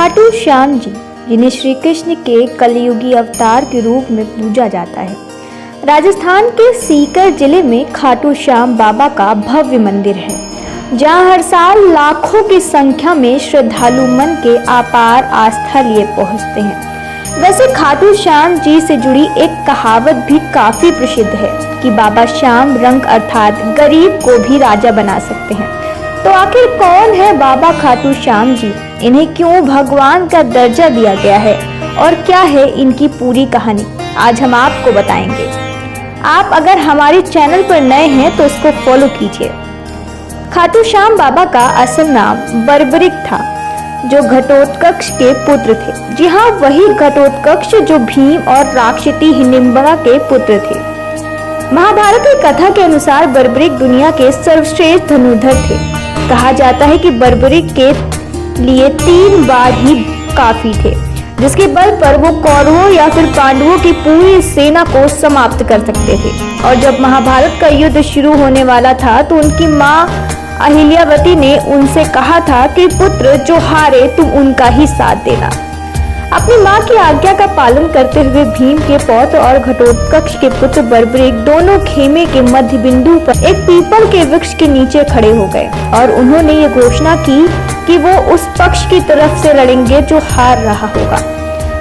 खाटू श्याम जी, जिन्हें श्री कृष्ण के कलयुगी अवतार के रूप में पूजा जाता है, राजस्थान के सीकर जिले में खाटू श्याम बाबा का भव्य मंदिर है, जहां हर साल लाखों की संख्या में श्रद्धालु मन के अपार आस्था लिए पहुंचते हैं। वैसे खाटू श्याम जी से जुड़ी एक कहावत भी काफी प्रसिद्ध है कि बाबा श्याम रंग अर्थात गरीब को भी राजा बना सकते हैं। तो आखिर कौन है बाबा खाटू श्याम जी, इन्हें क्यों भगवान का दर्जा दिया गया है और क्या है इनकी पूरी कहानी, आज हम आपको बताएंगे। आप अगर हमारे चैनल पर नए हैं तो इसको फॉलो कीजिए। खाटू श्याम बाबा का असल नाम बर्बरिक था, जो घटोत्कच के पुत्र थे। जी हाँ, वही घटोत्कच जो भीम और राक्षसी हिडिंबा के पुत्र थे। महाभारत की कथा के अनुसार बर्बरिक दुनिया के सर्वश्रेष्ठ धनुर्धर थे। कहा जाता है कि बर्बरिक के लिए 3 बाण ही काफी थे, जिसके बल पर वो कौरवों या फिर पांडवों की पूरी सेना को समाप्त कर सकते थे। और जब महाभारत का युद्ध शुरू होने वाला था तो उनकी माँ अहिल्यावती ने उनसे कहा था कि पुत्र, जो हारे तुम उनका ही साथ देना। अपनी माँ की आज्ञा का पालन करते हुए भीम के पौत्र और घटोत्कच के पुत्र बर्बरिक दोनों खेमे के मध्य बिंदु पर एक पीपल के वृक्ष के नीचे खड़े हो गए और उन्होंने ये घोषणा की कि वो उस पक्ष की तरफ से लड़ेंगे जो हार रहा होगा।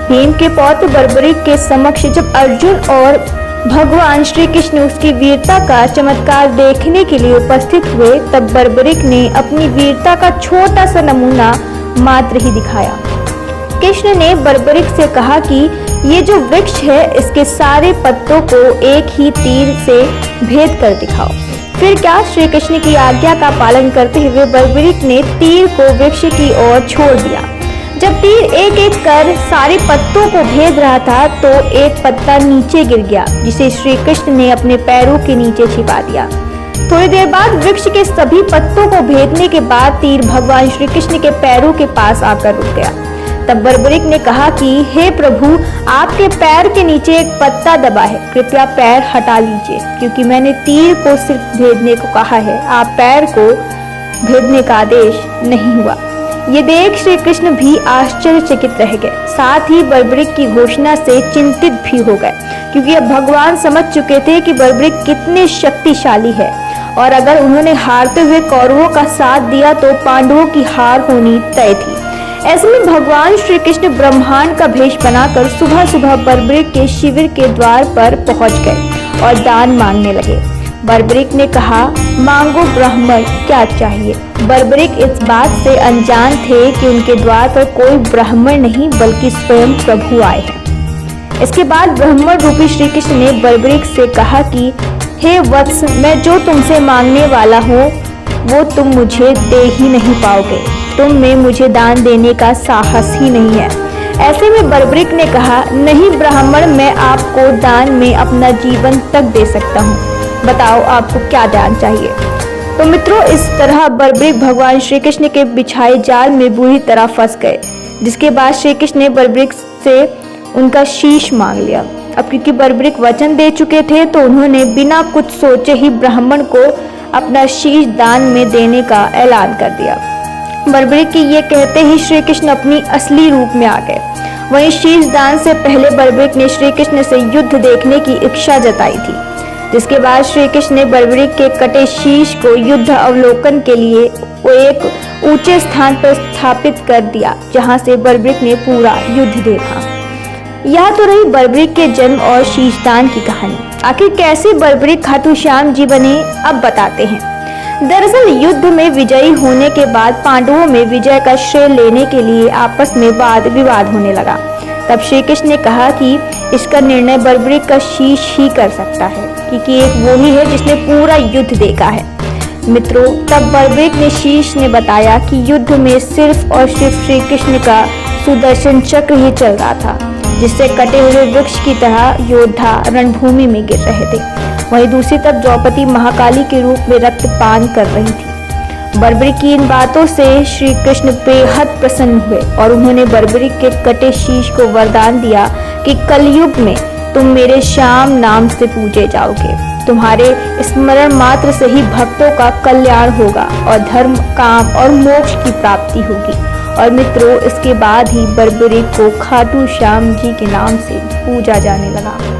भीम के पौत्र बर्बरिक के समक्ष जब अर्जुन और भगवान श्री कृष्ण उसकी वीरता का चमत्कार देखने के लिए उपस्थित हुए, तब बर्बरिक ने अपनी वीरता का छोटा सा नमूना मात्र ही दिखाया। कृष्ण ने बर्बरिक से कहा कि ये जो वृक्ष है, इसके सारे पत्तों को एक ही तीर से भेद कर दिखाओ। फिर क्या, श्री कृष्ण की आज्ञा का पालन करते हुए बर्बरिक ने तीर को वृक्ष की ओर छोड़ दिया। जब तीर एक एक कर सारे पत्तों को भेद रहा था तो एक पत्ता नीचे गिर गया, जिसे श्री कृष्ण ने अपने पैरों के नीचे छिपा दिया। थोड़ी देर बाद वृक्ष के सभी पत्तों को भेदने के बाद तीर भगवान श्री कृष्ण के पैरों के पास आकर रुक गया। तब बर्बरिक ने कहा कि हे प्रभु, आपके पैर के नीचे एक पत्ता दबा है, कृपया पैर हटा लीजिए, क्योंकि मैंने तीर को सिर्फ भेदने को कहा है, आप पैर को भेदने का आदेश नहीं हुआ। ये देख श्री कृष्ण भी आश्चर्यचकित रह गए, साथ ही बर्बरिक की घोषणा से चिंतित भी हो गए, क्योंकि अब भगवान समझ चुके थे कि बर्बरिक कितने शक्तिशाली है और अगर उन्होंने हारते हुए कौरवों का साथ दिया तो पांडवों की हार होनी तय थी। ऐसे में भगवान श्री कृष्ण ब्रह्मांड का भेष बनाकर सुबह सुबह बर्बरिक के शिविर के द्वार पर पहुंच गए और दान मांगने लगे। बर्बरिक ने कहा, मांगो ब्राह्मण, क्या चाहिए। बर्बरिक इस बात से अनजान थे कि उनके द्वार पर कोई ब्राह्मण नहीं बल्कि स्वयं प्रभु आए हैं। इसके बाद ब्राह्मण रूपी श्री कृष्ण ने बर्बरिक से कहा कि हे वत्स, मैं जो तुमसे मांगने वाला हूँ वो तुम मुझे दे ही नहीं पाओगे, तुम में मुझे दान देने का साहस ही नहीं है। ऐसे में बर्बरिक ने कहा, नहीं ब्राह्मण, मैं आपको दान में अपना जीवन तक दे सकता हूँ, बताओ आपको क्या दान चाहिए। तो मित्रों, इस तरह बर्बरिक भगवान श्री कृष्ण के बिछाए जाल में बुरी तरह फंस गए, जिसके बाद श्री कृष्ण ने बर्बरिक से उनका शीश मांग लिया। अब क्योंकि बर्बरिक वचन दे चुके थे तो उन्होंने बिना कुछ सोचे ही ब्राह्मण को अपना शीश दान में देने का ऐलान कर दिया। बर्बरिक के ये कहते ही श्री कृष्ण अपनी असली रूप में आ गए। वहीं शीश दान से पहले बर्बरिक ने श्री कृष्ण से युद्ध देखने की इच्छा जताई थी, जिसके बाद श्री कृष्ण ने बर्बरिक के कटे शीश को युद्ध अवलोकन के लिए एक ऊंचे स्थान पर स्थापित कर दिया, जहां से बर्बरिक ने पूरा युद्ध देखा। यह तो रही बर्बरिक के जन्म और शीशदान की कहानी। आखिर कैसे बर्बरिक खाटू श्याम जी बने, अब बताते हैं। दरअसल युद्ध में विजयी होने के बाद पांडवों में विजय का श्रेय लेने के लिए आपस में वाद विवाद होने लगा। तब श्री कृष्ण ने कहा कि इसका निर्णय बर्बरिक का शीश ही कर सकता है, क्योंकि एक वो ही है जिसने पूरा युद्ध देखा है। मित्रों, तब बर्बरिक ने शीश ने बताया कि युद्ध में सिर्फ और सिर्फ श्री कृष्ण का सुदर्शन चक्र ही चल रहा था, जिससे कटे हुए वृक्ष की तरह योद्धा रणभूमि में गिर रहे थे। वहीं दूसरी तरफ द्रौपदी महाकाली के रूप में रक्तपान कर रही थी। बर्बरिक की इन बातों से श्री कृष्ण बेहद प्रसन्न हुए और उन्होंने बर्बरिक के कटे शीश को वरदान दिया कि कलयुग में तुम मेरे श्याम नाम से पूजे जाओगे। तुम्हारे स्मरण मात्र से ही भक्तों का कल्याण होगा और धर्म, काम और मोक्ष की प्राप्ति होगी और मित्रों, इसके बाद ही बरबरीक को खाटू श्याम जी के नाम से पूजा जाने लगा।